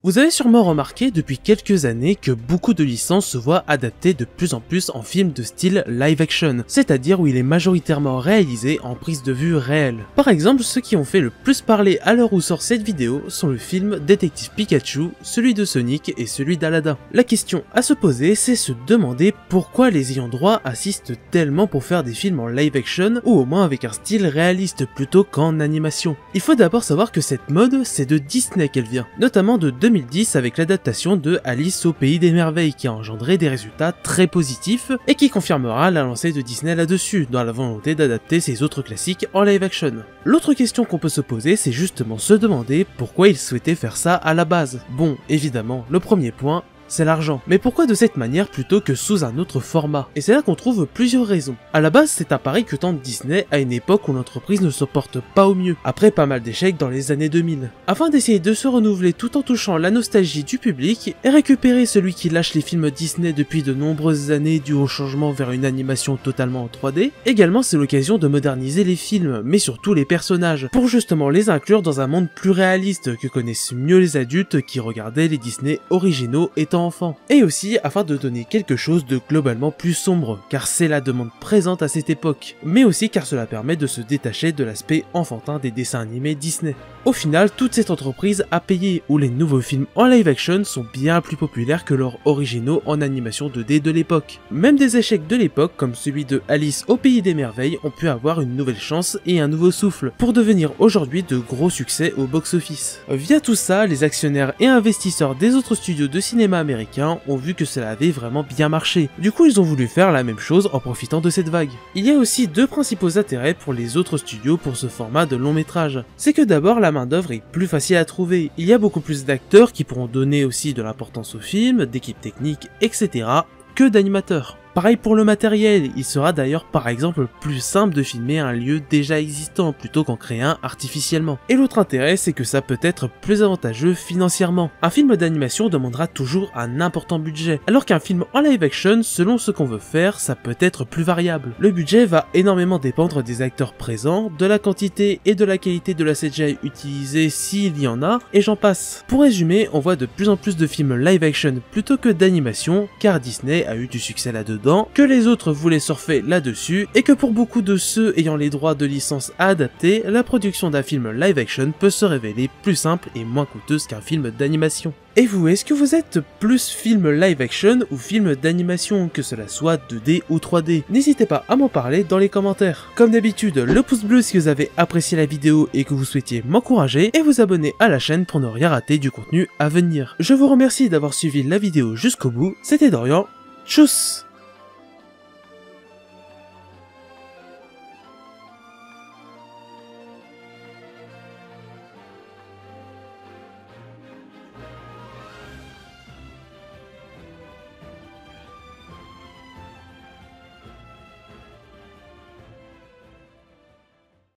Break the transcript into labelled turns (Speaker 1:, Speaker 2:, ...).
Speaker 1: Vous avez sûrement remarqué depuis quelques années que beaucoup de licences se voient adaptées de plus en plus en films de style live action, c'est-à-dire où il est majoritairement réalisé en prise de vue réelle. Par exemple, ceux qui ont fait le plus parler à l'heure où sort cette vidéo sont le film Détective Pikachu, celui de Sonic et celui d'Aladin. La question à se poser, c'est se demander pourquoi les ayants droit assistent tellement pour faire des films en live action ou au moins avec un style réaliste plutôt qu'en animation. Il faut d'abord savoir que cette mode, c'est de Disney qu'elle vient, notamment de 2010 avec l'adaptation de Alice au Pays des Merveilles qui a engendré des résultats très positifs et qui confirmera la lancée de Disney là-dessus, dans la volonté d'adapter ses autres classiques en live action. L'autre question qu'on peut se poser, c'est justement se demander pourquoi ils souhaitaient faire ça à la base. Bon, évidemment, le premier point, c'est l'argent. Mais pourquoi de cette manière plutôt que sous un autre format? Et c'est là qu'on trouve plusieurs raisons. À la base, c'est un pari que tente Disney à une époque où l'entreprise ne se porte pas au mieux, après pas mal d'échecs dans les années 2000. Afin d'essayer de se renouveler tout en touchant la nostalgie du public, et récupérer celui qui lâche les films Disney depuis de nombreuses années dû au changement vers une animation totalement en 3D, également c'est l'occasion de moderniser les films, mais surtout les personnages, pour justement les inclure dans un monde plus réaliste que connaissent mieux les adultes qui regardaient les Disney originaux étant enfant. Et aussi afin de donner quelque chose de globalement plus sombre, car c'est la demande présente à cette époque, mais aussi car cela permet de se détacher de l'aspect enfantin des dessins animés Disney. Au final, toute cette entreprise a payé, où les nouveaux films en live action sont bien plus populaires que leurs originaux en animation 2D de l'époque. Même des échecs de l'époque, comme celui de Alice au Pays des Merveilles, ont pu avoir une nouvelle chance et un nouveau souffle, pour devenir aujourd'hui de gros succès au box-office. Via tout ça, les actionnaires et investisseurs des autres studios de cinéma américains ont vu que cela avait vraiment bien marché. Du coup, ils ont voulu faire la même chose en profitant de cette vague. Il y a aussi deux principaux intérêts pour les autres studios pour ce format de long métrage. C'est que d'abord, la main d'œuvre est plus facile à trouver. Il y a beaucoup plus d'acteurs qui pourront donner aussi de l'importance au film, d'équipes techniques, etc. que d'animateurs. Pareil pour le matériel, il sera d'ailleurs par exemple plus simple de filmer un lieu déjà existant plutôt qu'en créer un artificiellement. Et l'autre intérêt, c'est que ça peut être plus avantageux financièrement. Un film d'animation demandera toujours un important budget, alors qu'un film en live action, selon ce qu'on veut faire, ça peut être plus variable. Le budget va énormément dépendre des acteurs présents, de la quantité et de la qualité de la CGI utilisée s'il y en a, et j'en passe. Pour résumer, on voit de plus en plus de films live action plutôt que d'animation, car Disney a eu du succès là-dedans, que les autres voulaient surfer là-dessus, et que pour beaucoup de ceux ayant les droits de licence à adapter, la production d'un film live action peut se révéler plus simple et moins coûteuse qu'un film d'animation. Et vous, est-ce que vous êtes plus film live action ou film d'animation, que cela soit 2D ou 3D? N'hésitez pas à m'en parler dans les commentaires. Comme d'habitude, le pouce bleu si vous avez apprécié la vidéo et que vous souhaitiez m'encourager, et vous abonner à la chaîne pour ne rien rater du contenu à venir. Je vous remercie d'avoir suivi la vidéo jusqu'au bout, c'était Dorian, tchuss!